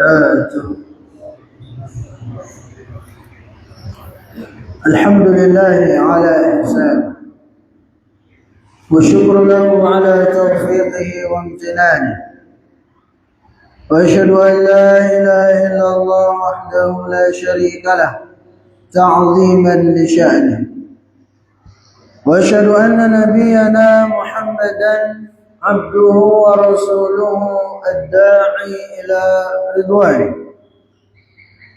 وبركاته. الحمد لله على إحسانه والشكر له على توفيقه وامتنانه، وأشهد أن لا إله إلا الله وحده لا شريك له تعظيما لشأنه، وأشهد أن نبينا محمدا عبده ورسوله الداعي إلى رضوانه.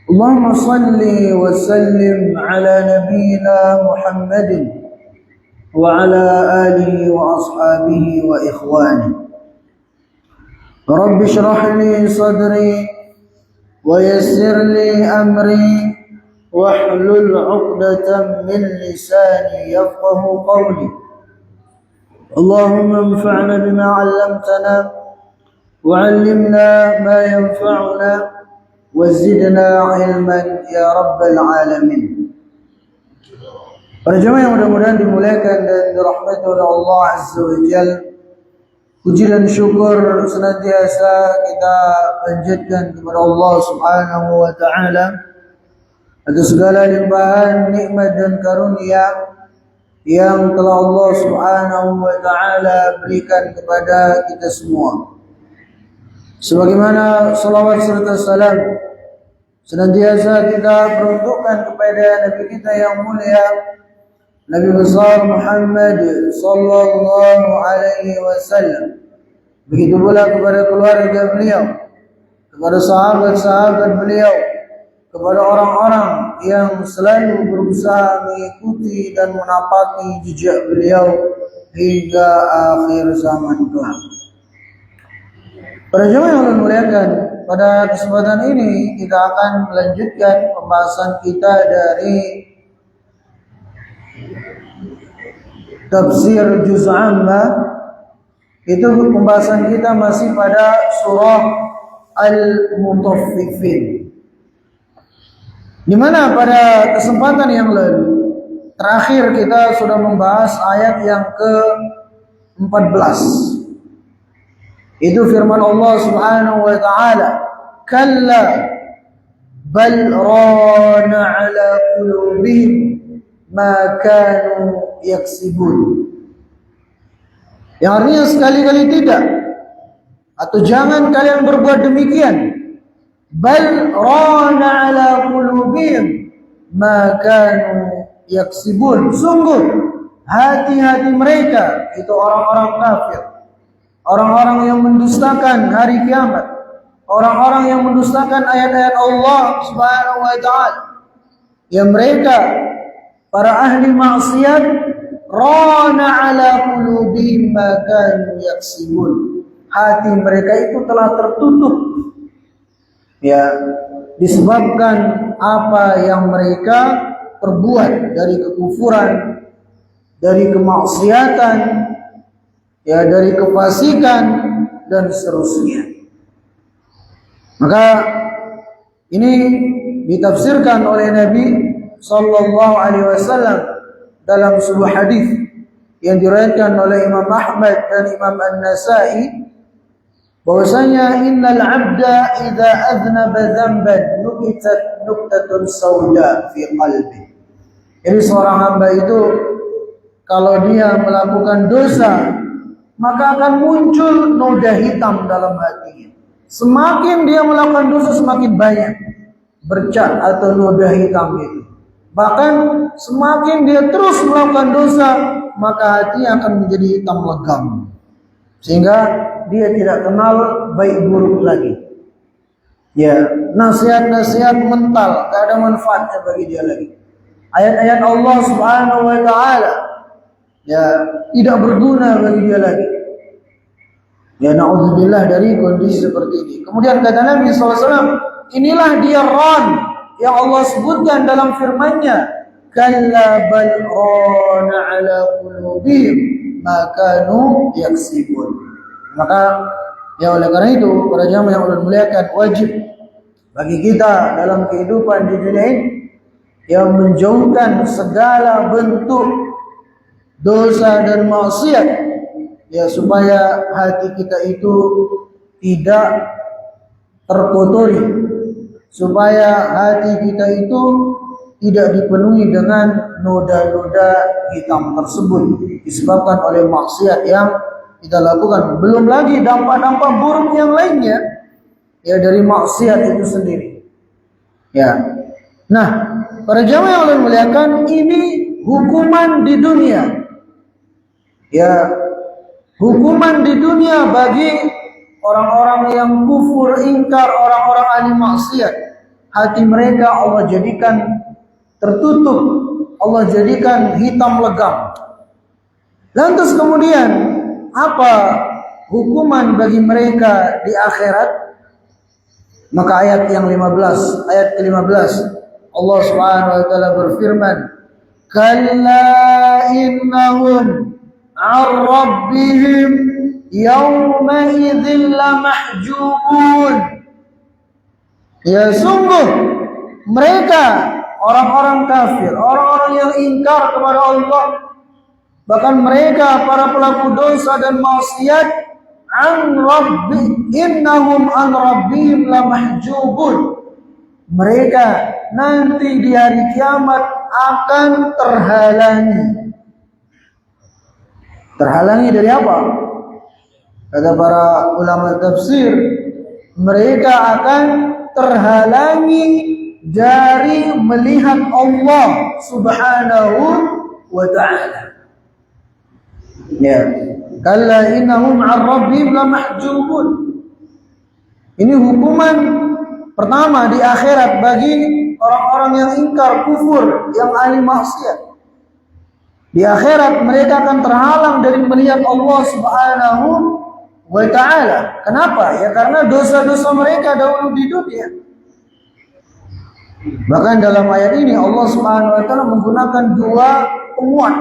اللهم صل وسلم على نبينا محمد وعلى آله وأصحابه وإخوانه. رب اشرح لي صدري ويسر لي أمري واحلل عقدة من لساني يفقه قولي. اللهم انفعنا بما علمتنا وعلمنا ما ينفعنا وزدنا علما ya rabbal alamin. Para jemaah yang mudah-mudahan dimuliakan dan dirahmati oleh Allah Azza wa Jalla, puji dan syukur senantiasa kita panjatkan kepada Allah Subhanahu wa taala atas segala limpahan nikmat dan karunia yang telah Allah Subhanahu wa taala berikan kepada kita semua. Sebagaimana salawat serta salam senantiasa kita peruntukkan kepada Nabi kita yang mulia, Nabi besar Muhammad sallallahu alaihi wasallam. Begitu pula kepada keluarga beliau, kepada sahabat-sahabat beliau, kepada orang-orang yang selalu berusaha mengikuti dan menapaki jejak beliau hingga akhir zaman kelak. Para jemaah yang dimuliakan, pada kesempatan ini kita akan melanjutkan pembahasan kita dari tafsir juz amma. Itu pembahasan kita masih pada surah Al-Mutaffifin, di mana pada kesempatan yang lalu terakhir kita sudah membahas ayat yang ke-14. Itu firman Allah Subhanahu wa taala, kalla bal rana ala qulubihim ma kanu yaksibun. Yang artinya sekali-kali tidak, atau jangan kalian berbuat demikian. Bal rana ala qulubihim ma kanu yaksibun. Sungguh hati-hati mereka, itu orang-orang kafir, orang-orang yang mendustakan hari kiamat, orang-orang yang mendustakan ayat-ayat Allah Subhanahu wa taala, yang mereka para ahli maksiat, rana ala qulubihim ma kanu yaksibun. Hati mereka itu telah tertutup, ya, disebabkan apa yang mereka perbuat dari kekufuran, dari kemaksiatan, ya, dari kefasikan dan seterusnya. Maka ini ditafsirkan oleh Nabi sallallahu alaihi wasallam dalam sebuah hadis yang diriwayatkan oleh Imam Ahmad dan Imam An-Nasa'i, bahwasanya innal 'abda idza adznaba dzamban nukitat nuktatun sauda fi qalbi. Jadi seorang hamba itu kalau dia melakukan dosa, maka akan muncul noda hitam dalam hatinya. Semakin dia melakukan dosa, semakin banyak bercat atau noda hitam itu. Bahkan semakin dia terus melakukan dosa, maka hatinya akan menjadi hitam legam, sehingga dia tidak kenal baik buruk lagi. Ya, nasihat-nasihat mental tidak ada manfaatnya bagi dia lagi. Ayat-ayat Allah Subhanahu wa taala, ya, tidak berguna bagi dia lagi. Ya, na'udzubillah dari kondisi seperti ini. Kemudian kata Nabi SAW, inilah dia ran yang Allah sebutkan dalam firman-Nya, kalla bal rana ala qulubihim ma kanu yaksibun. Maka ya, oleh karena itu para jamaah yang Allah muliakan, wajib bagi kita dalam kehidupan di dunia ini yang menjauhkan segala bentuk dosa dan maksiat, ya, supaya hati kita itu tidak terkotori, supaya hati kita itu tidak dipenuhi dengan noda-noda hitam tersebut disebabkan oleh maksiat yang kita lakukan. Belum lagi dampak-dampak buruk yang lainnya ya dari maksiat itu sendiri. Ya. Nah, para jamaah yang Allah muliakan, ini hukuman di dunia. Ya, hukuman di dunia bagi orang-orang yang kufur, ingkar, orang-orang ahli maksiat. Hati mereka Allah jadikan tertutup, Allah jadikan hitam legam. Lantas kemudian apa hukuman bagi mereka di akhirat? Maka ayat yang 15, ayat ke-15 Allah Subhanahu wa taala berfirman, "Kalla innahum 'an rabbihim yawma idzin lamahjubun." Ya, sungguh mereka orang-orang kafir, orang-orang yang ingkar kepada Allah, bahkan mereka para pelaku dosa dan maksiat, an rabbi innahum an rabbihim lamahjubun. Mereka nanti di hari kiamat akan terhalangi. Terhalangi dari apa? Kata para ulama tafsir, mereka akan terhalangi dari melihat Allah Subhanahu wa ta'ala. Ya. Kalla innahum 'an rabbihim lamahjubun. Ini hukuman pertama di akhirat bagi orang-orang yang ingkar, kufur, yang ahli maksiat. Di akhirat mereka akan terhalang dari melihat Allah Subhanahu wa ta'ala. Kenapa? Ya karena dosa-dosa mereka dahulu di dunia. Bahkan dalam ayat ini Allah Subhanahu wa ta'ala menggunakan dua penguat.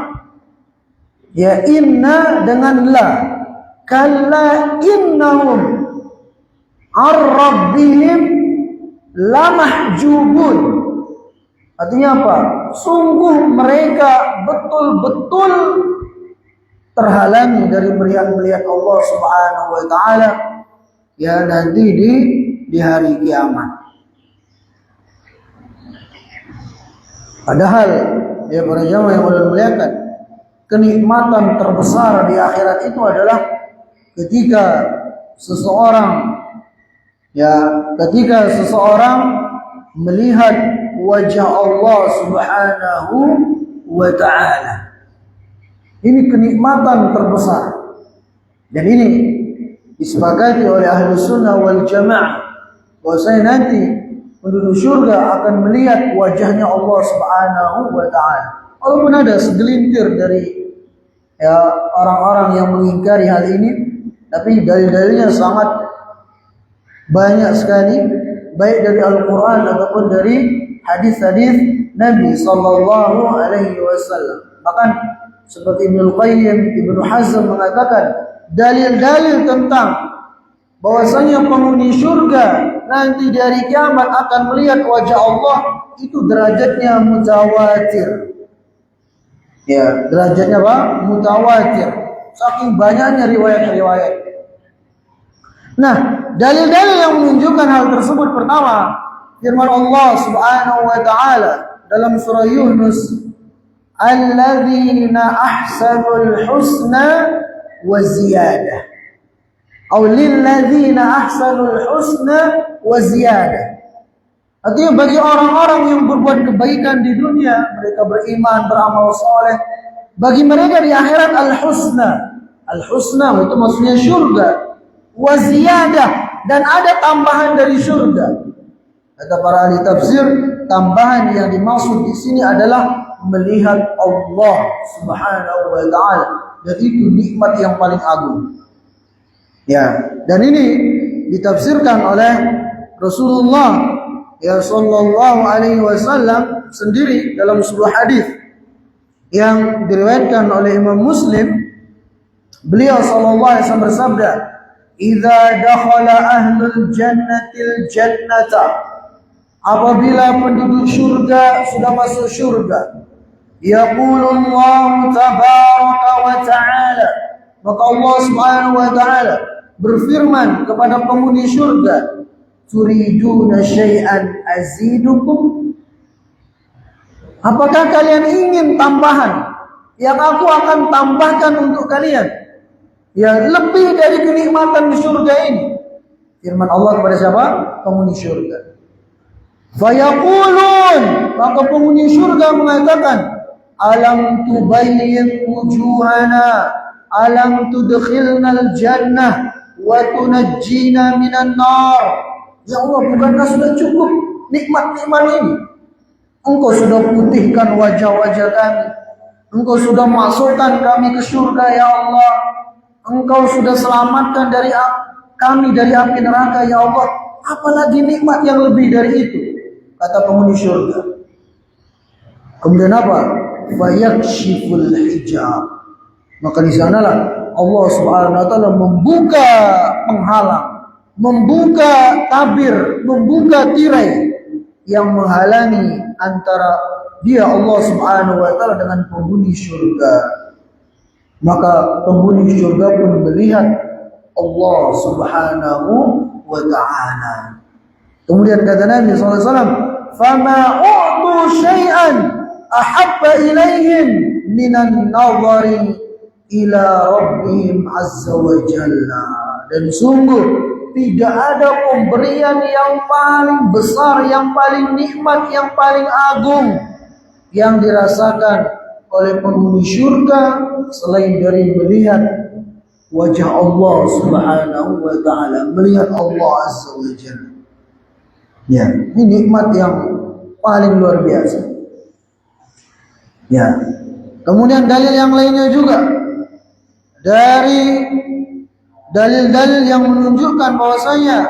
Ya, inna dengan la. Kalla innahum ar-rabbihim lamahjubun. Artinya apa? Sungguh mereka betul-betul terhalangi dari melihat Allah Subhanahu wa ta'ala ya nanti di hari kiamat. Padahal ya para jamaah yang Allah muliakan, kenikmatan terbesar di akhirat itu adalah ketika seseorang melihat wajah Allah Subhanahu wa ta'ala. Ini kenikmatan terbesar. Dan ini disepakati oleh ahli sunnah wal jamaah bahwasanya nanti penduduk surga akan melihat wajahnya Allah Subhanahu wa ta'ala. Walaupun ada segelintir dari orang-orang yang mengingkari hal ini, tapi dalil-dalilnya sangat banyak sekali, baik dari Al-Quran ataupun dari hadis-hadis Nabi Sallallahu Alaihi Wasallam. Bahkan seperti Ibnu Qayyim, Ibnu Hazm mengatakan dalil-dalil tentang bahwasanya penghuni surga nanti di hari kiamat akan melihat wajah Allah itu derajatnya mutawatir. Ya, derajatnya apa? Mutawatir. Saking banyaknya riwayat-riwayat. Nah, dalil-dalil yang menunjukkan hal tersebut pertama, firman Allah Subhanahu wa ta'ala dalam surah Yunus, "Alladzina ahsanul husna wa ziyadah." Atau lilladzina ahsanul husna wa ziyadah. Artinya bagi orang-orang yang berbuat kebaikan di dunia, mereka beriman, beramal soleh, bagi mereka di akhirat al-husna. Al-husna itu maksudnya surga. Wa ziyadah, dan ada tambahan dari surga. Kata para ahli tafsir, tambahan yang dimaksud di sini adalah melihat Allah Subhanahu wa ta'ala. Dan itu nikmat yang paling agung. Ya, dan ini ditafsirkan oleh Rasulullah ya sallallahu alaihi wasallam sendiri dalam sebuah hadis yang diriwayatkan oleh Imam Muslim. Beliau sallallahu alaihi wasallam bersabda, "Idza dakhala ahlul jannatil jannata." Apabila penduduk surga sudah masuk surga, yaqulullahu tabaraka wa ta'ala, maka Allah Subhanahu wa ta'ala berfirman kepada penghuni surga, turiduna syai'an azidukum? Apakah kalian ingin tambahan yang aku akan tambahkan untuk kalian? Ya, lebih dari kenikmatan di surga ini. Firman Allah kepada siapa? Penghuni surga. Fayaqulun, maka penghuni surga mengatakan, alam tubayyid wujuhana, alam tudkhilna al-jannah wa tunajjina minan nar. Ya Allah, bukankah sudah cukup nikmat-nikmat ini? Engkau sudah putihkan wajah-wajah kami, Engkau sudah masukkan kami ke surga ya Allah, Engkau sudah selamatkan kami dari api neraka ya Allah. Apalagi nikmat yang lebih dari itu? Kata penghuni surga. Kemudian apa? Fayakshiful hijab. Maka di sanalah Allah Subhanahu wa taala membuka penghalang, membuka tabir, membuka tirai yang menghalangi antara dia Allah Subhanahu wa taala dengan penghuni surga. Maka penghuni surga pun melihat Allah Subhanahu wa taala. Kemudian kata Nabi sallallahu alaihi wasallam, "Fama u'tu syai'an ahabba ilaihim minan nadhari ila rabbihim azza wa jalla." Dan sungguh tidak ada pemberian yang paling besar, yang paling nikmat, yang paling agung yang dirasakan oleh penghuni surga selain dari melihat wajah Allah Subhanahu wa taala, melihat Allah azza wa jalla. Ya, ini nikmat yang paling luar biasa. Ya. Kemudian dalil yang lainnya juga dari dalil-dalil yang menunjukkan bahwasanya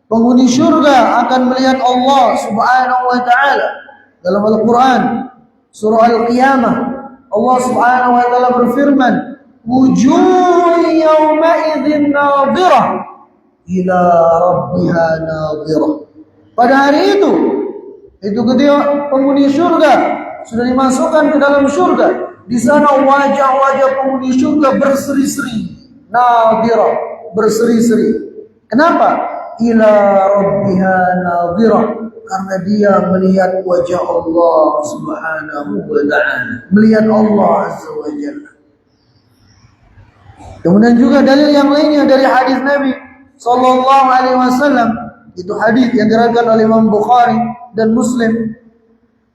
penghuni surga akan melihat Allah Subhanahu wa taala. Dalam Al-Qur'an surah Al-Qiyamah Allah Subhanahu wa taala berfirman, "Wujuhun yawma idzin nadhirah ila rabbiha nadhirah." Pada hari itu ketika penghuni surga sudah dimasukkan ke dalam surga, di sana wajah-wajah penghuni surga berseri-seri, nadhirah, berseri-seri. Kenapa? Ila rabbiha nadhirah, karena dia melihat wajah Allah Subhanahu wa ta'ala, melihat Allah azza wa jalla. Kemudian juga dalil yang lainnya dari hadis Nabi sallallahu alaihi wasallam, itu hadis yang diriwayatkan oleh Imam Bukhari dan Muslim.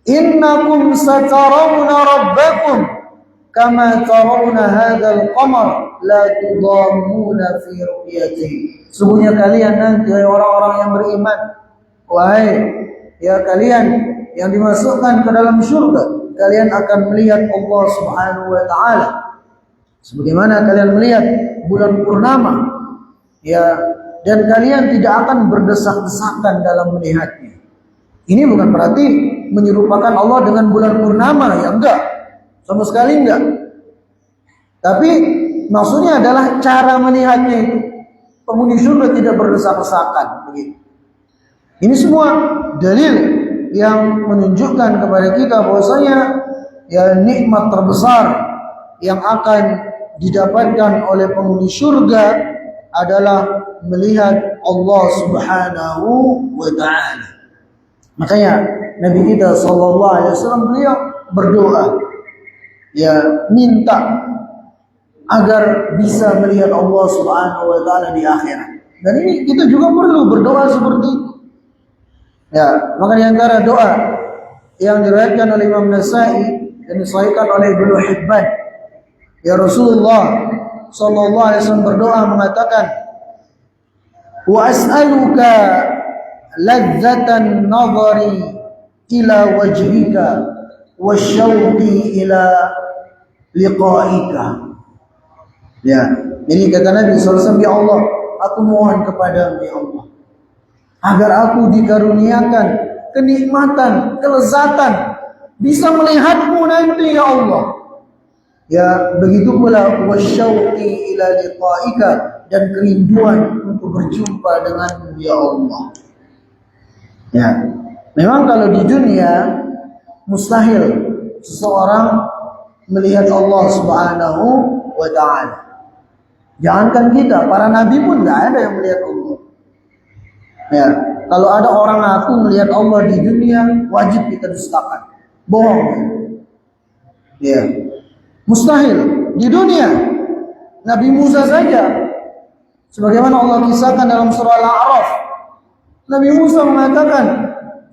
Innakum satarawna rabbakum kama tarawna hadzal qamar la tudammuna fi ru'yatihi. Sungguhnya kalian nanti orang-orang yang beriman, wahai ya kalian yang dimasukkan ke dalam surga, kalian akan melihat Allah Subhanahu wa taala sebagaimana kalian melihat bulan purnama, ya, dan kalian tidak akan berdesak-desakan dalam melihatnya. Ini bukan berarti menyerupakan Allah dengan bulan purnama, ya enggak, sama sekali enggak. Tapi maksudnya adalah cara melihatnya itu. Penghuni surga tidak berdesak-desakan begitu. Ini semua dalil yang menunjukkan kepada kita bahwasanya ya nikmat terbesar yang akan didapatkan oleh penghuni surga adalah melihat Allah Subhanahu wa ta'ala. Makanya Nabi kita sallallahu alaihi wasallam beliau berdoa, ya, minta agar bisa melihat Allah Subhanahu wa ta'ala di akhirat. Dan ini kita juga perlu berdoa seperti itu. Ya, maka di antara doa yang diriwayatkan oleh Imam Nasa'i dan disahihkan oleh Ibnu Hibban, ya, Rasulullah sallallahu alaihi wasallam berdoa mengatakan, "Wa as'aluka ladzatan nadhari ila wajhika wasyauqi ila liqa'ika." Ya, ini kata Nabi sallallahu alaihi wasallam, "Ya Allah, aku mohon kepadamu ya Allah, agar aku dikaruniakan kenikmatan, kelezatan bisa melihatmu nanti ya Allah. Ya, begitu pula wasyauqi ila liqa'ika, dan kerinduan untuk berjumpa denganmu ya Allah." Ya, memang kalau di dunia mustahil seseorang melihat Allah Subhanahu wa ta'ala. Jangankan kita, para nabi pun enggak ada yang melihat Allah. Ya, kalau ada orang ngaku melihat Allah di dunia, wajib kita dustakan. Bohong. Ya. Mustahil di dunia. Nabi Musa saja, sebagaimana Allah kisahkan dalam surah Al-A'raf, Nabi Musa mengatakan,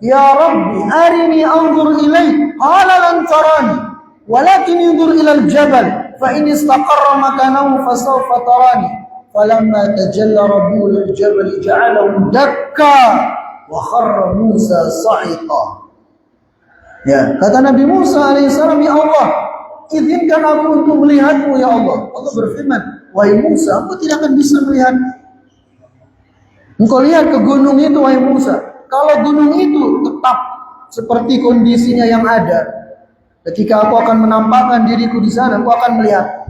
"Ya Rabbi, arini anzur ilaik." Qala lan tarani, walakin انظر ila al-jabal, fa in istaqarra makanahu fa sawfa tarani. Falamma tajalla rabbuhu lil-jabal ja'alahu dakka wa kharra Musa sa'iqa. Ya, kata Nabi Musa alaihissalam, "Ya Allah, izinkan aku untuk melihatmu ya Allah." Allah berfirman, "Wahai Musa, aku tidak akan bisa melihat. Engkau lihat ke gunung itu, wahai Musa. Kalau gunung itu tetap seperti kondisinya yang ada, ketika aku akan menampakkan diriku di sana, aku akan melihat."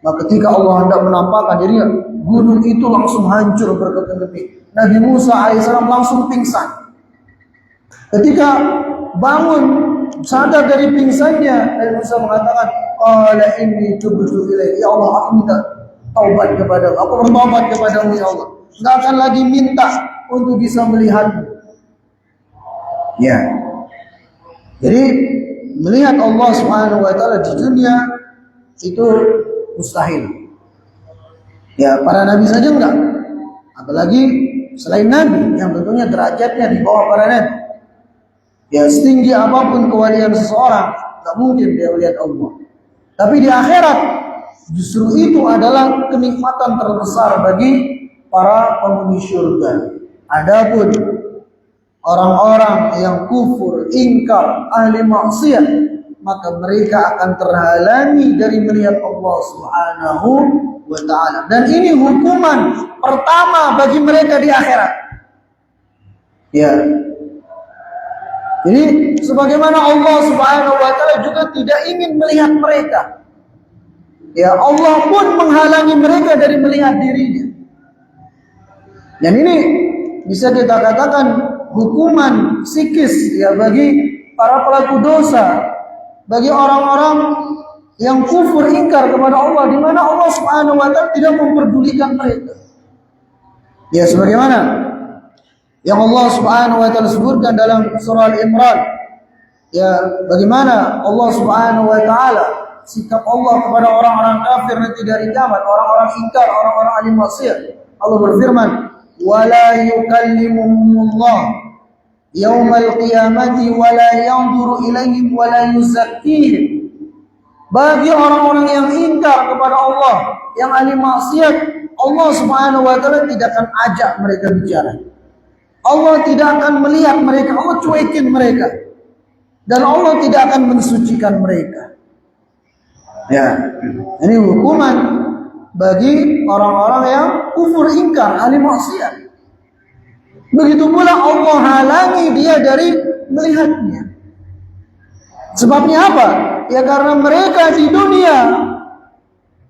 Maka ketika Allah hendak menampakkan dirinya, gunung itu langsung hancur berkeping-keping. Nabi Musa alaihissalam langsung pingsan. Ketika bangun, sadar dari pingsannya, Nabi Musa mengatakan, "Qala inni tubtu ilaik." Ya Allah, aku minta taubat kepadamu. Aku bertobat kepadamu ya Allah. Enggak akan lagi minta untuk bisa melihatmu. Ya. Jadi melihat Allah Subhanahu wa taala di dunia itu mustahil. Ya, para nabi saja enggak. Apalagi selain nabi yang tentunya derajatnya di bawah para nabi. Ya, setinggi apapun kewalian seseorang, enggak mungkin dia melihat Allah. Tapi di akhirat justru itu adalah kenikmatan terbesar bagi para penghuni surga. Adapun orang-orang yang kufur, ingkar, ahli maksiat, maka mereka akan terhalangi dari melihat Allah Subhanahu wa ta'ala. Dan ini hukuman pertama bagi mereka di akhirat. Ya. Jadi sebagaimana Allah Subhanahu wa ta'ala juga tidak ingin melihat mereka. Ya, Allah pun menghalangi mereka dari melihat dirinya. Dan ini bisa kita katakan hukuman psikis ya bagi para pelaku dosa, bagi orang-orang yang kufur ingkar kepada Allah, di mana Allah Subhanahu wa taala tidak memperdulikan mereka. Ya, sebagaimana yang Allah Subhanahu wa taala sebutkan dalam surah Al-Imran. Ya, bagaimana Allah Subhanahu wa taala sikap Allah kepada orang-orang kafir nanti dari kiamat, orang-orang ingkar, orang-orang ahli maksiat. Allah berfirman, "Wala yukallimuhumullah yaumal qiyamati wala yanzuru ilaihim wala yuzakkihim." Bagi orang-orang yang ingkar kepada Allah, yang ahli maksiat, Allah Subhanahu wa taala tidak akan ajak mereka bicara. Allah tidak akan melihat mereka, Allah cuekin mereka. Dan Allah tidak akan mensucikan mereka. Ya, ini hukuman bagi orang-orang yang kufur ingkar, ahli maksiat. Begitu pula Allah halangi dia dari melihatnya. Sebabnya apa? Ya karena mereka di dunia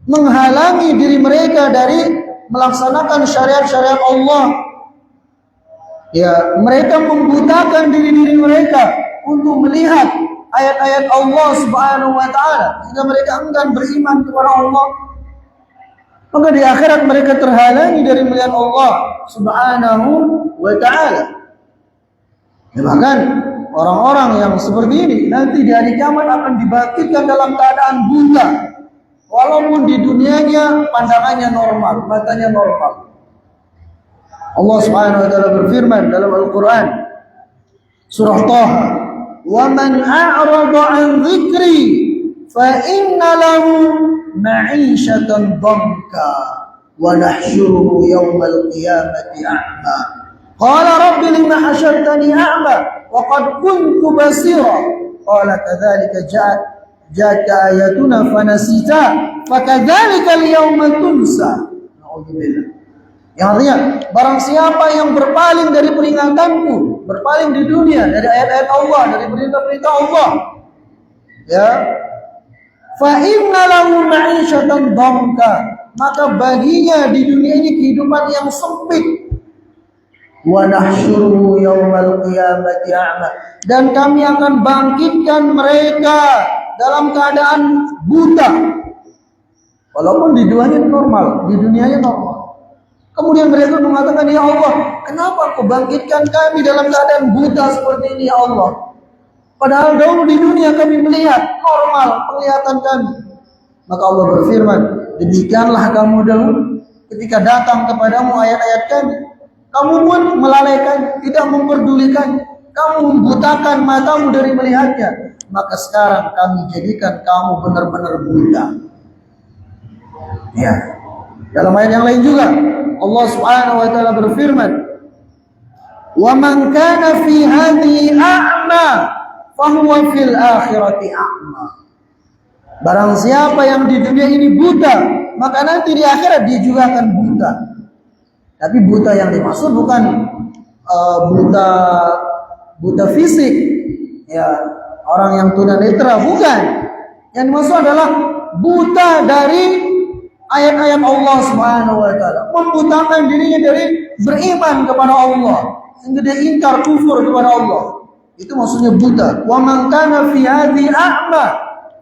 menghalangi diri mereka dari melaksanakan syariat-syariat Allah. Ya, mereka membutakan diri-diri mereka untuk melihat ayat-ayat Allah Subhanahu wa taala, sehingga mereka enggan beriman kepada Allah. Maka di akhirat mereka terhalangi dari melihat Allah Subhanahu wa taala. Ya, bahkan orang-orang yang seperti ini nanti di hari kiamat akan dibangkitkan dalam keadaan buta. Walaupun di dunianya pandangannya normal, matanya normal. Allah Subhanahu wa taala berfirman dalam Al-Qur'an surah Thaha, "Wa man a'rada 'an dzikri fa inna lahu ma'isyatan dhanka wa nahsyuruhu yawmal qiyamati a'ma. Qala rabbi lima hasyartani a'ma wa qad kuntu basira. Qala kadzalika ja'aka ayatuna fanasita fakadzalika al-yawma tunsa." Na'udzubillah. Yang artinya, barang siapa yang berpaling dari peringatanku, berpaling di dunia dari ayat-ayat Allah, dari perintah-perintah Allah, ya, fa inna lahu ma'isyatan dhanka, maka baginya di dunia ini kehidupan yang sempit. Wa nahsyuruhu yaumal qiyamati a'ma, dan kami akan bangkitkan mereka dalam keadaan buta. Walaupun di dunianya normal, di dunianya normal. Kemudian mereka mengatakan, ya Allah, kenapa Kau bangkitkan kami dalam keadaan buta seperti ini ya Allah? Padahal dahulu di dunia kami melihat normal penglihatan kami. Maka Allah berfirman, demikianlah kamu dahulu ketika datang kepadamu ayat-ayat kami, kamu pun melalaikan, tidak memperdulikan, kamu membutakan matamu dari melihatnya. Maka sekarang kami jadikan kamu benar-benar buta. Ya. Dalam ayat yang lain juga Allah Subhanahu wa taala berfirman, "Wa man kana fi hadhihi a'ma, fa huwa fil akhirati a'ma." Barang siapa yang di dunia ini buta, maka nanti di akhirat dia juga akan buta. Tapi buta yang dimaksud bukan buta fisik, ya, orang yang tunanetra, bukan. Yang dimaksud adalah buta dari ayat-ayat Allah Subhanahu wa taala, membutakan dirinya dari beriman kepada Allah, sehingga dia ingkar kufur kepada Allah. Itu maksudnya buta. Wa man kana fi hadhihi a'ma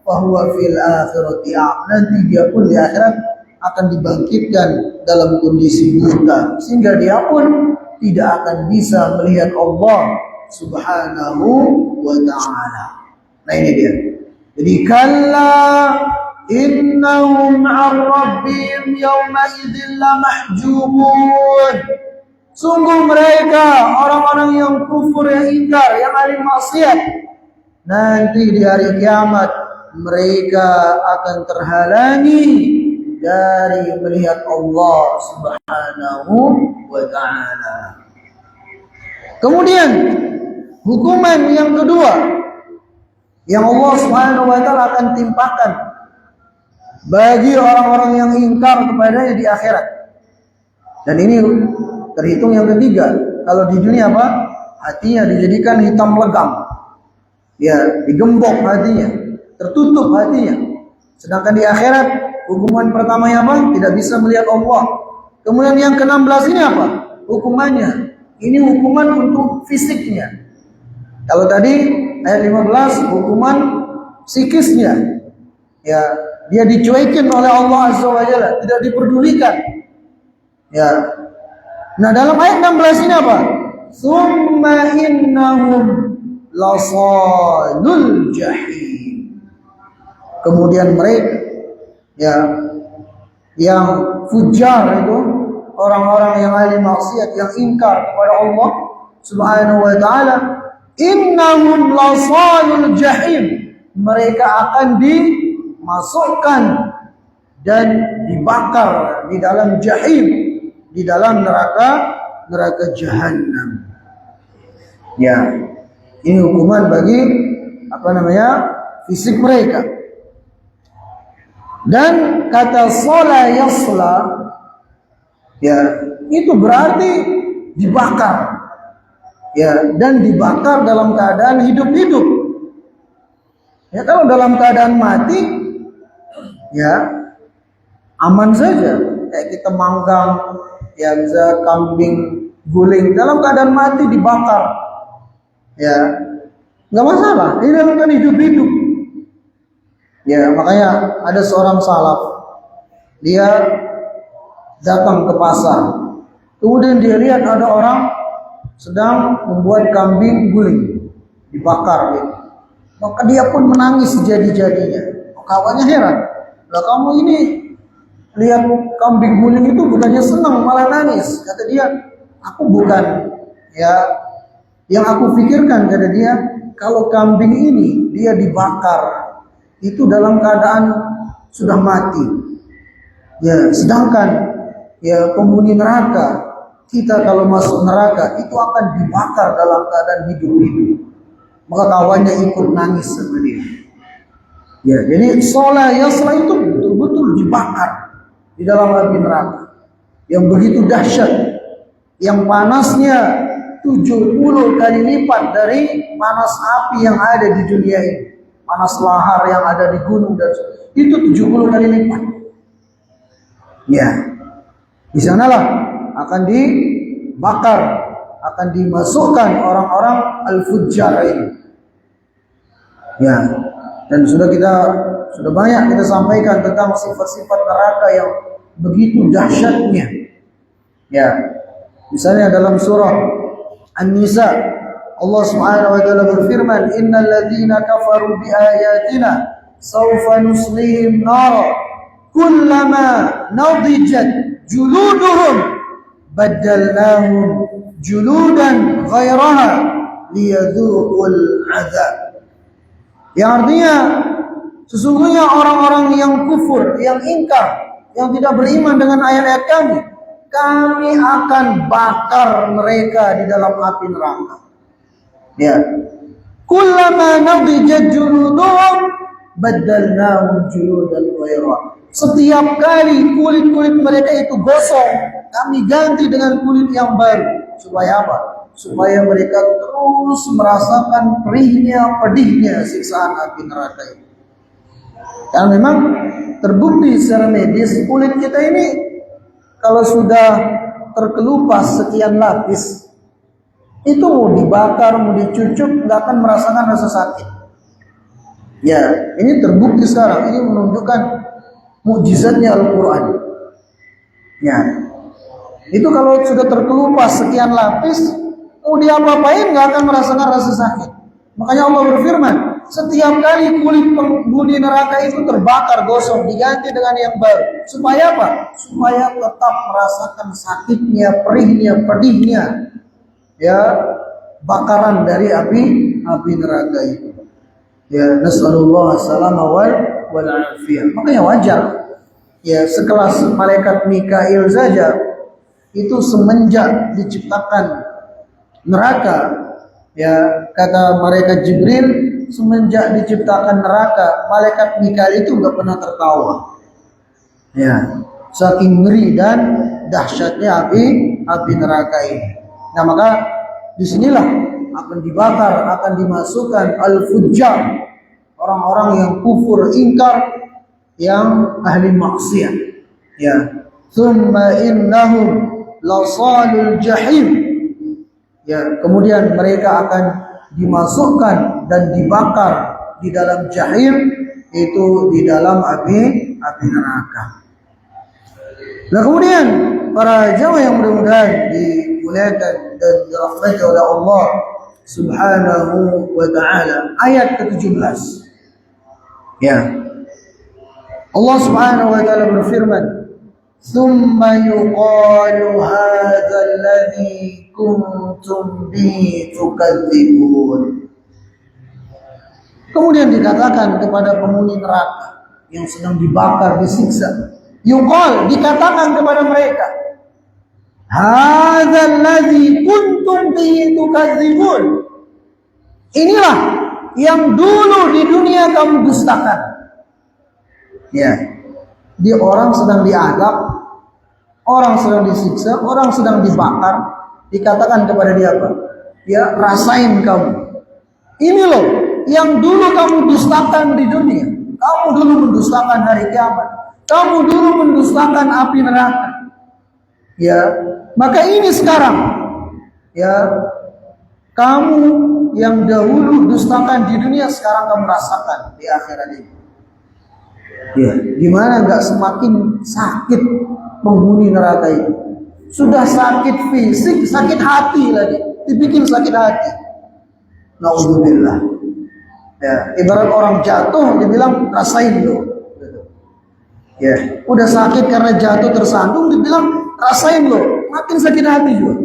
fa huwa fil akhirati a'ma. Nanti dia pun di akhirat akan dibangkitkan dalam kondisi buta, sehingga dia pun tidak akan bisa melihat Allah Subhanahu wa taala. Nah, ini dia. Jadi kalla innahum 'an rabbihim yawma idzin lamahjubun. Sungguh mereka orang-orang yang kufur, yang ingkar, yang ahli maksiat, nanti di hari kiamat mereka akan terhalangi dari melihat Allah Subhanahu wa taala. Kemudian hukuman yang kedua yang Allah Subhanahu wa taala akan timpakan bagi orang-orang yang ingkar kepadanya di akhirat. Dan ini terhitung yang ketiga. Kalau di dunia apa? Hatinya dijadikan hitam legam. Ya, digembok hatinya, tertutup hatinya. Sedangkan di akhirat hukuman pertamanya apa? Tidak bisa melihat Allah. Kemudian yang ke-16 ini apa? Hukumannya. Ini hukuman untuk fisiknya. Kalau tadi ayat 15 hukuman psikisnya. Ya, dia dicuekin oleh Allah Azza wa Jalla, tidak diperdulikan. Ya. Nah, dalam ayat 16 ini apa? Summa innahum lasalul jahim. Kemudian mereka, ya, yang fujar itu orang-orang yang ahli maksiat, yang ingkar kepada Allah Subhanahu wa taala, innahum lasalul jahim. Mereka akan dimasukkan dan dibakar di dalam jahim, di dalam neraka jahanam. Ya, ini hukuman bagi fisik mereka. Dan kata sola yasla, ya, itu berarti dibakar. Ya, dan dibakar dalam keadaan hidup-hidup. Ya, kalau dalam keadaan mati, ya, aman saja. Kayak kita manggang, ya, bisa kambing guling, dalam keadaan mati dibakar, ya, nggak masalah. Ini dalam keadaan hidup-hidup. Ya, makanya ada seorang salaf, dia datang ke pasar, kemudian dia lihat ada orang sedang membuat kambing guling, dibakar, gitu. Maka dia pun menangis sejadi-jadinya. Kawannya heran, lah kamu ini lihat kambing guling itu bukannya senang, malah nangis. Kata dia, aku bukan, ya, yang aku pikirkan, kata dia, kalau kambing ini dia dibakar itu dalam keadaan sudah mati. Ya, sedangkan ya penghuni neraka, kita kalau masuk neraka itu akan dibakar dalam keadaan hidup-hidup. Maka kawannya ikut nangis sama dia. Ya, jadi sola yasla itu betul-betul dibakar di dalam api neraka yang begitu dahsyat, yang panasnya 70 kali lipat dari panas api yang ada di dunia ini. Panas lahar yang ada di gunung dan itu 70 kali lipat. Ya, di sanalah akan dibakar, akan dimasukkan orang-orang al-fujjar ini. Ya, dan sudah banyak kita sampaikan tentang sifat-sifat neraka yang begitu dahsyatnya. Ya. Misalnya dalam surah An-Nisa, Allah Subhanahu wa taala berfirman, "Innal ladzina kafaru bi ayatina sawfa nuslihim nara kullama nadijat juluduhum baddalnahum juludan ghairaha liyadzuqul adzab." Yang artinya sesungguhnya orang-orang yang kufur, yang ingkar, yang tidak beriman dengan ayat-ayat kami akan bakar mereka di dalam api neraka. Ya. Kullama nadijat juluduhum baddalnahum juludan ghairaha. Setiap kali kulit-kulit mereka itu gosong, kami ganti dengan kulit yang baru. Supaya apa? Supaya mereka terus merasakan perihnya, pedihnya siksaan api neraka itu. Karena memang terbukti secara medis kulit kita ini kalau sudah terkelupas sekian lapis, itu mau dibakar, mau dicucuk, nggak akan merasakan rasa sakit. Ya, ini terbukti sekarang. Ini menunjukkan mukjizatnya Al-Quran. Ya, itu kalau sudah terkelupas sekian lapis, mau diapa-apain nggak akan merasakan rasa sakit. Makanya Allah berfirman, setiap kali kulit penghuni neraka itu terbakar, gosong, diganti dengan yang baru. Supaya apa? Supaya tetap merasakan sakitnya, perihnya, pedihnya, ya, bakaran dari api neraka itu. Ya, nasallallahu salama wal afiyah. Makanya wajar, ya, sekelas malaikat Mikail saja itu semenjak diciptakan neraka, ya, kata malaikat Jibril, semenjak diciptakan neraka, malaikat Mikail itu nggak pernah tertawa. Ya, saking ngeri dan dahsyatnya api neraka ini. Nah, maka disinilah akan dibakar, akan dimasukkan al-fujjar, orang-orang yang kufur, ingkar, yang ahli maksiat. Ya, thumma innahum lasalul jahim. Ya, kemudian mereka akan dimasukkan dan dibakar di dalam jahim, itu di dalam api neraka. Nah, kemudian para jamaah yang mudah-mudahan dimuliakan dan dirahmati oleh Allah Subhanahu wa ta'ala, ayat ke-17. Ya. Allah Subhanahu wa ta'ala berfirman, "Tsumma yuqalu hadzal ladzi kuntum bihi tukadzibun." Kemudian dikatakan kepada penghuni neraka yang sedang dibakar, disiksa, yuqal, dikatakan kepada mereka, hadzal ladzi kuntum bihi tukadzibun. Inilah yang dulu di dunia kamu dustakan. Ya, dia orang sedang diadab, orang sedang disiksa, orang sedang dibakar, dikatakan kepada dia apa? Ya, rasain kamu. Ini loh yang dulu kamu dustakan di dunia. Kamu dulu mendustakan hari kiamat. Kamu dulu mendustakan api neraka. Ya, maka ini sekarang, ya, kamu yang dahulu dustakan di dunia, sekarang kamu rasakan di akhirat ini. Ya, gimana nggak semakin sakit penghuni neraka itu? Sudah sakit fisik, sakit hati lagi, dibikin sakit hati. Naudzubillah. Ya, ibarat orang jatuh, dibilang rasain lo. Ya, udah sakit karena jatuh tersandung, dibilang rasain lo, makin sakit hati juga.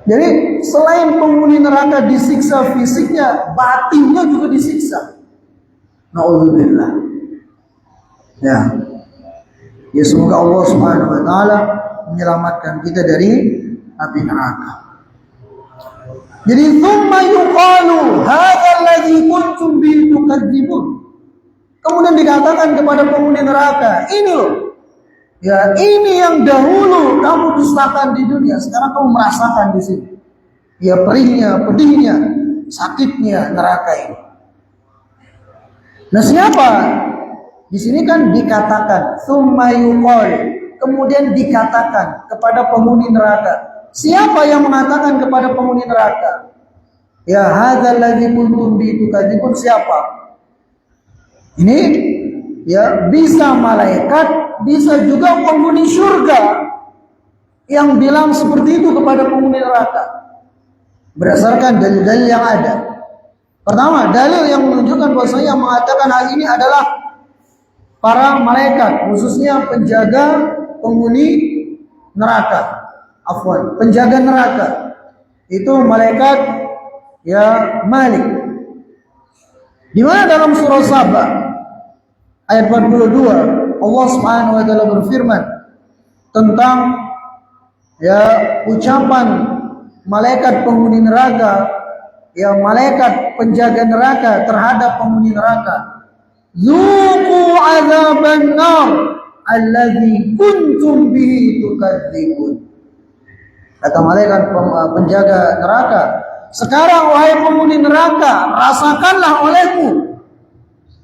Jadi selain penghuni neraka disiksa fisiknya, batinnya juga disiksa. Naudzubillah. Ya. Ya, semoga Allah Subhanahu wa taala menyelamatkan kita dari api neraka. Jadi tsumma yuqalu hadzal ladzi kuntum bihi tukadzibun. Kemudian dikatakan kepada penghuni neraka, ini loh, ya, ini yang dahulu kamu dustakan di dunia, sekarang kamu merasakan di sini. Ya, perihnya, pedihnya, sakitnya neraka ini. Nah, siapa? Di sini kan dikatakan tsumma yuqal, kemudian dikatakan kepada penghuni neraka. Siapa yang mengatakan kepada penghuni neraka? Ya, hadzal ladzi kuntum bihi tukadzibun, siapa? Ini, ya, bisa malaikat, bisa juga penghuni surga. yang bilang seperti itu kepada penghuni neraka? Berdasarkan dalil-dalil yang ada. Pertama, dalil yang menunjukkan bahwasanya yang mengatakan hal ini adalah para malaikat, khususnya penjaga penghuni neraka. Afwan, penjaga neraka. Itu malaikat ya Malik. Di mana dalam surah Saba ayat 42 Allah Subhanahu wa taala berfirman tentang ya ucapan malaikat penghuni neraka, ya malaikat penjaga neraka terhadap penghuni neraka. Zuqu azaban nar allazi kuntum bihi tukadzibun. Kata malaikat penjaga neraka, sekarang wahai penghuni neraka, rasakanlah olehmu,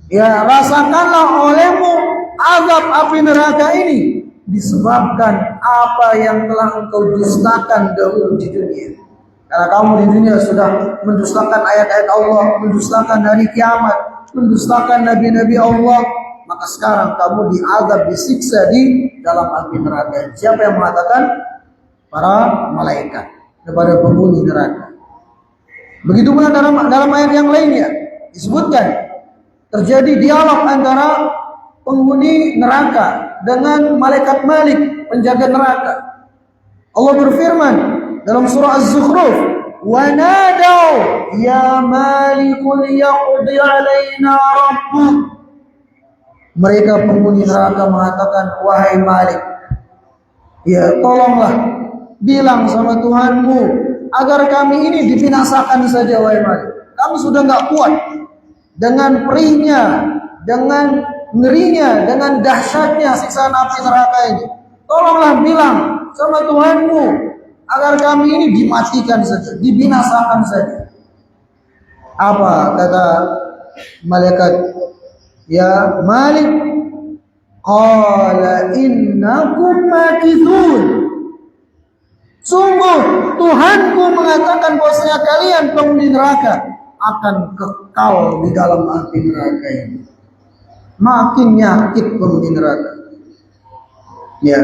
ya rasakanlah olehmu azab api neraka ini disebabkan apa yang telah engkau dustakan dahulu di dunia. Karena kamu di dunia sudah mendustakan ayat-ayat Allah, mendustakan hari kiamat, mendustakan nabi-nabi Allah, maka sekarang kamu diazab, disiksa di dalam api neraka. Siapa yang mengatakan? Para malaikat kepada penghuni neraka. Begitu pula dalam ayat yang lainnya disebutkan terjadi dialog antara penghuni neraka dengan malaikat Malik, penjaga neraka. Allah berfirman dalam surah Az-Zukhruf, "Wa nadaw ya Malikul yaqdi alaina rabbuk." Mereka penghuni neraka mengatakan, "Wahai Malik, ya tolonglah, bilang sama Tuhanmu agar kami ini dibinasakan saja, wahai Malik. Kami sudah nggak kuat dengan perihnya, dengan ngerinya, dengan dahsyatnya siksaan api neraka ini. Tolonglah bilang sama Tuhanmu agar kami ini dimatikan saja, dibinasakan saja." Apa kata malaikat ya Malik? Qala innakum makithun. Sungguh Tuhanku mengatakan bahwasanya kalian penghuni neraka akan kekal di dalam api neraka ini. Makin nyakit penghuni neraka. Ya.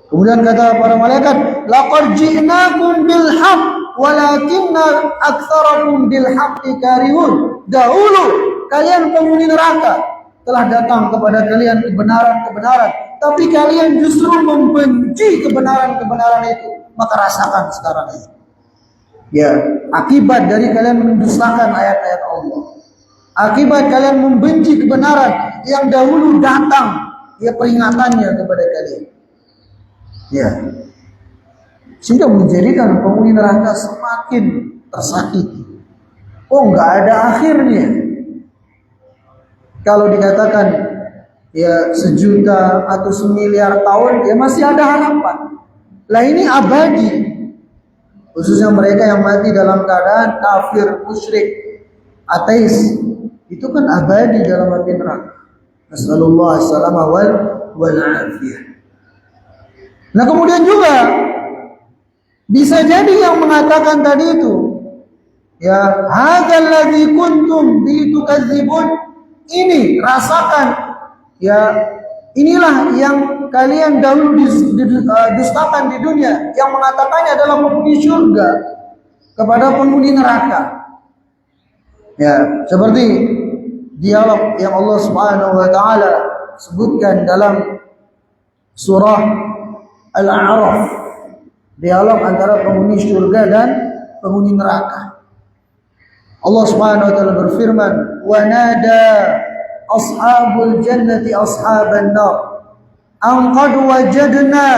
Kemudian kata para malaikat, laqad ji'nakum bil haqq walakinna aktsarakum bil haqqi karihun. Dahulu kalian penghuni neraka telah datang kepada kalian kebenaran-kebenaran, tapi kalian justru membenci kebenaran-kebenaran itu. Maka rasakan sekarang ini. Ya, akibat dari kalian mendustakan ayat-ayat Allah. Akibat kalian membenci kebenaran yang dahulu datang, ya peringatannya kepada kalian. Ya. Sehingga menjadikan penghuni neraka semakin tersakiti. Oh, enggak ada akhirnya. Kalau dikatakan ya 1.000.000 atau 1.000.000.000 tahun, ya masih ada harapan. Lah ini abadi. Khususnya mereka yang mati dalam keadaan kafir, musyrik, ateis, itu kan abadi dalam api neraka. Nasallallahu alaihi wal afiyah. Nah, kemudian juga bisa jadi yang mengatakan tadi itu, ya hadzal ladzi kuntum bi tukadzibun, ini rasakan, ya inilah yang kalian dahulu dustakan di dunia, yang mengatakannya adalah penghuni surga kepada penghuni neraka. Ya, seperti dialog yang Allah Subhanahu wa taala sebutkan dalam surah Al-A'raf, dialog antara penghuni surga dan penghuni neraka. Allah Subhanahu wa taala berfirman, "Wa nada ashabul jannati ashaban nar an qad wajadna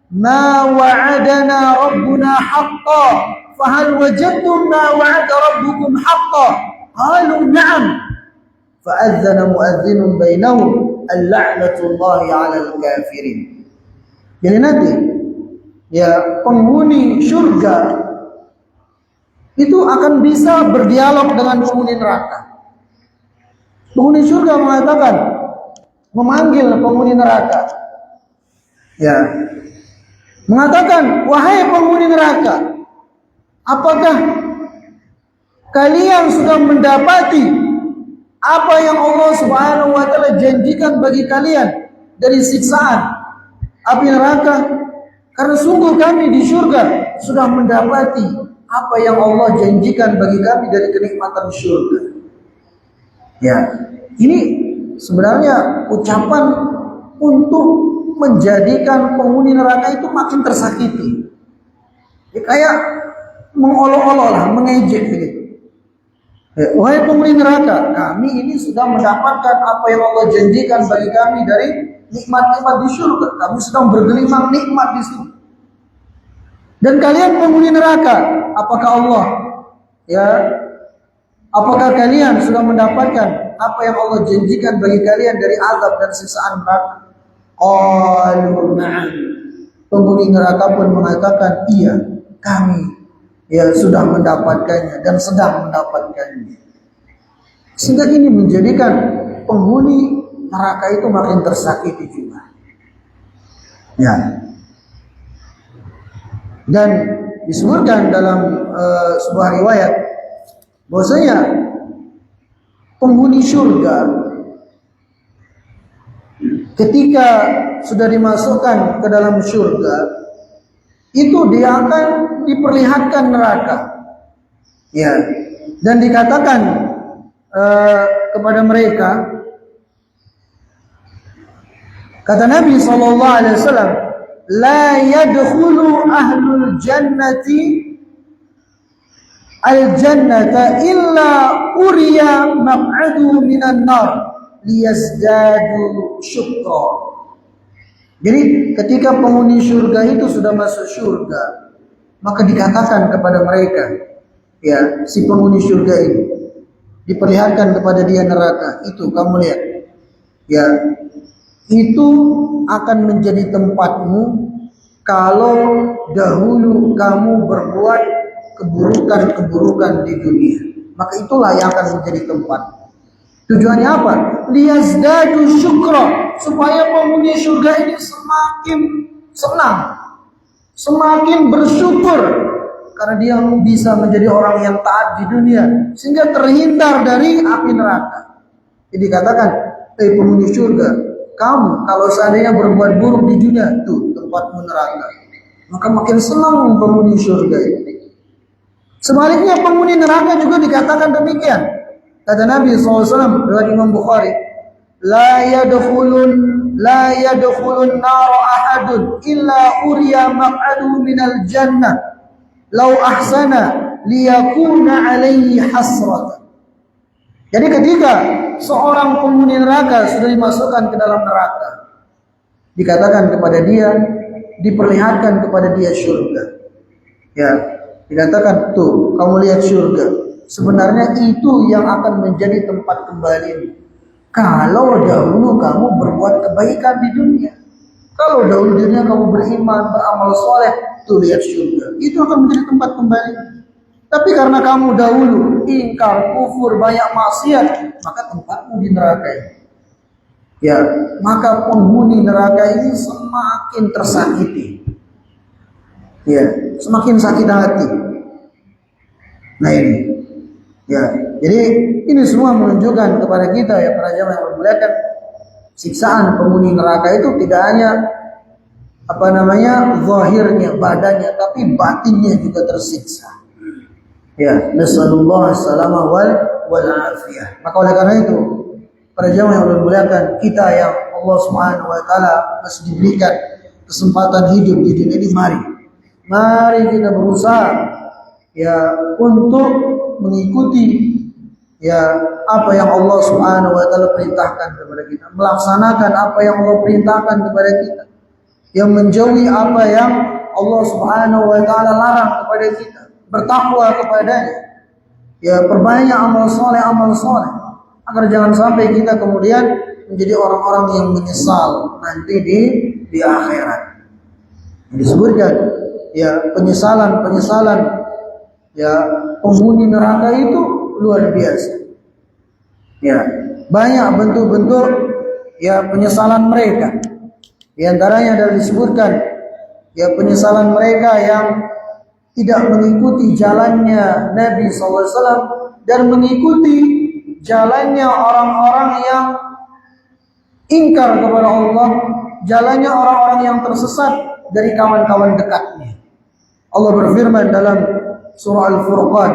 ma wa'adana rabbuna haqqan fahal wajadtum ma wa'ada rabbukum haqqan qalu na'am fa'adhana mu'adhdhinun bainahum al-la'natullahi 'alal kafirin." Jadi nanti ya penghuni surga itu akan bisa berdialog dengan penghuni neraka. Penghuni surga mengatakan, memanggil penghuni neraka, ya, mengatakan, "Wahai penghuni neraka, apakah kalian sudah mendapati apa yang Allah Subhanahu wa taala janjikan bagi kalian dari siksaan api neraka?" Karena sungguh kami di surga sudah mendapati apa yang Allah janjikan bagi kami dari kenikmatan surga. Ya, ini sebenarnya ucapan untuk menjadikan penghuni neraka itu makin tersakiti. Ya, kayak mengolok-olok lah, mengejek begitu. Ya, wahai penghuni neraka, kami ini sudah mendapatkan apa yang Allah janjikan bagi kami dari nikmat-nikmat di surga. Kami sedang bergelimang nikmat di sini. Dan kalian penghuni neraka, apakah Allah, ya, apakah kalian sudah mendapatkan apa yang Allah janjikan bagi kalian dari azab dan siksaan neraka? Qalu na'am. Penghuni neraka pun mengatakan, iya, kami ya sudah mendapatkannya dan sedang mendapatkannya. Sehingga ini menjadikan penghuni neraka itu makin tersakiti juga. Ya. Dan disebutkan dalam sebuah riwayat bahwasanya penghuni surga ketika sudah dimasukkan ke dalam surga itu dia akan diperlihatkan neraka. Ya. Dan dikatakan kepada mereka, kata Nabi SAW, la yadkhulu ahlul jannati al-jannata illa uriya maq'adu minan nar liyazdadu syukra. Jadi ketika penghuni surga itu sudah masuk surga, maka dikatakan kepada mereka, ya, si penghuni surga ini diperlihatkan kepada dia neraka. Itu kamu lihat, ya, itu akan menjadi tempatmu kalau dahulu kamu berbuat keburukan-keburukan di dunia. Maka itulah yang akan menjadi tempat. Tujuannya apa? Liyazdadu syukra, supaya penghuni surga ini semakin senang, semakin bersyukur karena dia bisa menjadi orang yang taat di dunia sehingga terhindar dari api neraka. Jadi katakan, penghuni surga, kamu kalau seandainya berbuat buruk di dunia, tuh tempatmu neraka. Maka makin senang penghuni surga ini. Sebaliknya penghuni neraka juga dikatakan demikian. Kata Nabi SAW riwayat Imam Bukhari, la yadkhulun nara ahadun illa uriya maq'adu minal jannah law ahsana liyakuna alaihi hasratan. Jadi ketika seorang penghuni neraka sudah dimasukkan ke dalam neraka, dikatakan kepada dia, diperlihatkan kepada dia surga. Ya, dikatakan, tuh kamu lihat surga. Sebenarnya itu yang akan menjadi tempat kembali kalau dahulu kamu berbuat kebaikan di dunia. Kalau dahulu di dunia kamu beriman, beramal soleh, tuh lihat surga. Itu akan menjadi tempat kembali. Tapi karena kamu dahulu ingkar, kufur, banyak maksiat, maka tempatmu di neraka ini. Ya, maka penghuni neraka ini semakin tersakiti. Ya, semakin sakit hati. Nah ini. Ya, jadi ini semua menunjukkan kepada kita, ya, para jamaah yang bermuliakan, siksaan penghuni neraka itu tidak hanya zahirnya, badannya, tapi batinnya juga tersiksa. Ya, nasallallahu salama wal afiyah. Maka oleh karena itu, para jamaah yang bermuliakan, kita yang Allah Subhanahu wa taala masih diberikan kesempatan hidup di dunia ini, mari kita berusaha, ya, untuk mengikuti, ya, apa yang Allah Subhanahu wa taala perintahkan kepada kita, melaksanakan apa yang Allah perintahkan kepada kita, yang menjauhi apa yang Allah Subhanahu wa taala larang kepada kita, bertakwa kepadanya, ya, perbanyak amal soleh agar jangan sampai kita kemudian menjadi orang-orang yang menyesal nanti di akhirat. Disebutkan, ya, penyesalan ya, penghuni neraka itu luar biasa. Ya, banyak bentuk-bentuk, ya, penyesalan mereka. Di antaranya adalah disebutkan, ya, penyesalan mereka yang tidak mengikuti jalannya Nabi SAW dan mengikuti jalannya orang-orang yang ingkar kepada Allah, jalannya orang-orang yang tersesat, dari kawan-kawan dekatnya. Allah berfirman dalam surah Al-Furqan,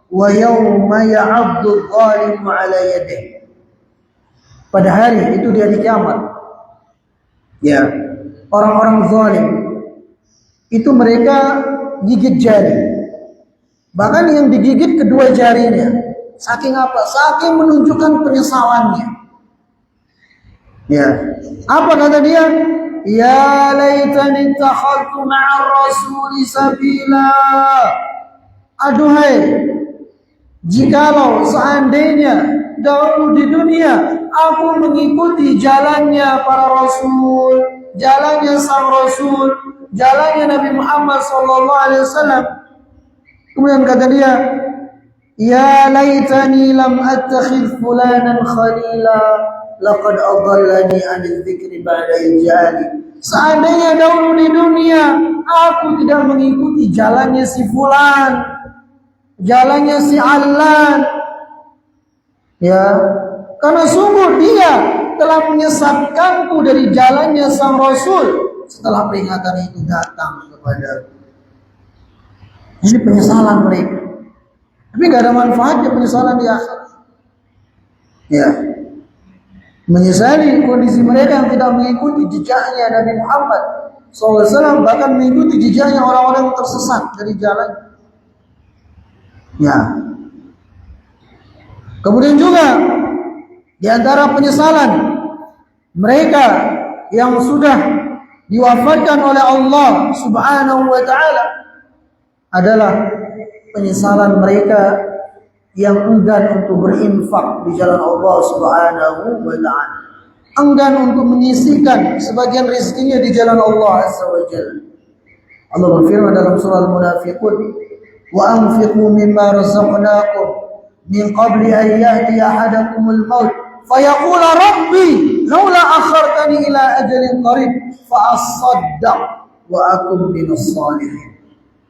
"Wa yawma ya'addu adh-dhalimu 'ala yadayhi." Pada hari itu di hari kiamat, ya, orang-orang zalim itu mereka gigit jari. Bahkan yang digigit kedua jarinya. Saking apa? Saking menunjukkan penyesalannya. Ya. Apa kata dia? Ya laitani takhadtu ma'ar rasuli sabila. Aduhai, jikalau seandainya dahulu di dunia aku mengikuti jalannya para rasul, jalannya sang rasul, jalannya Nabi Muhammad sallallahu alaihi wasallam. Kemudian kata dia, ya laitani lam attakhidh fulanan khalila laqad adallani 'anil dzikri ba'da ijali. Seandainya dahulu di dunia aku tidak mengikuti jalannya si fulan, jalannya si Allan, ya, karena sungguh dia telah menyesatkanku dari jalannya sang Rasul setelah peringatan itu datang kepadaku. Ini penyesalan mereka. Tapi gak ada manfaatnya penyesalan di akhir. Ya, menyesali kondisi mereka yang tidak mengikuti jejaknya Nabi Muhammad SAW, bahkan mengikuti jejaknya orang-orang yang tersesat dari jalan. Ya. Kemudian juga di antara penyesalan mereka yang sudah diwafatkan oleh Allah Subhanahu wa taala adalah penyesalan mereka yang enggan untuk berinfak di jalan Allah Subhanahu wa taala. Enggan untuk menyisihkan sebagian rezekinya di jalan Allah Azza wa Jalla. Allah berfirman dalam surah Al-Munafiqun, "Wa anfiqu mimma razaqnakum min qabli an ya'tiya ahadakumul maut fayaqula rabbi laula akhartani ila ajalin qarib fa asaddaq wa akum minas salihin."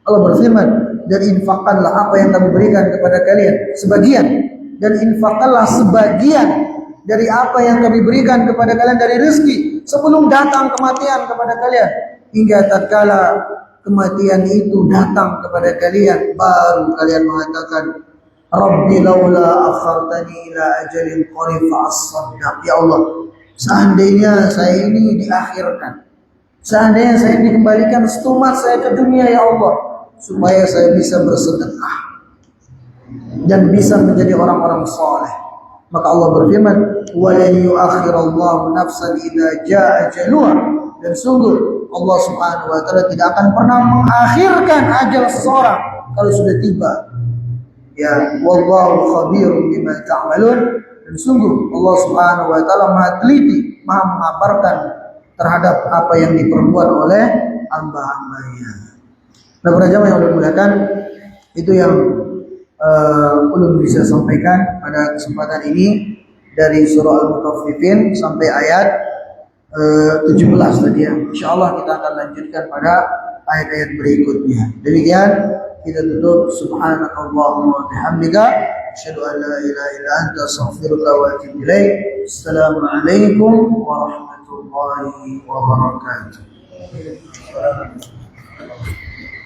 Allah berfirman, dan infakkanlah apa yang kami berikan kepada kalian sebagian, dan infakkanlah sebagian dari apa yang kami berikan kepada kalian dari rezeki sebelum datang kematian kepada kalian, hingga tatkala kematian itu datang kepada kalian baru kalian mengatakan, Rabbi laula akhartani ila ajalin qarib fa asaddaq. Ya Allah, seandainya saya ini diakhirkan, seandainya saya dikembalikan setumat saya ke dunia ya Allah, supaya saya bisa bersedekah dan bisa menjadi orang-orang saleh. Maka Allah berfirman, wa la yu'akhirallahu nafsan idza jaa ajaluha, dan sungguh Allah Subhanahu wa taala tidak akan pernah mengakhirkan ajal seseorang kalau sudah tiba. Ya, wallahu khabirun bima ta'malun, dan sungguh Allah Subhanahu wa taala Maha teliti, Maha mengabarkan terhadap apa yang diperbuat oleh hamba-hambanya. Nah, para jamaah yang dimuliakan, itu yang ulun bisa sampaikan pada kesempatan ini dari surah Al-Mutaffifin sampai ayat 17 tadi ya. Insyaallah kita akan lanjutkan pada ayat-ayat berikutnya. Demikian kita tutup. Subhanakallahumma wa bihamdika asyhadu an la ilaha illa anta astaghfiruka wa atubu ilaik. Assalamualaikum warahmatullahi wabarakatuh.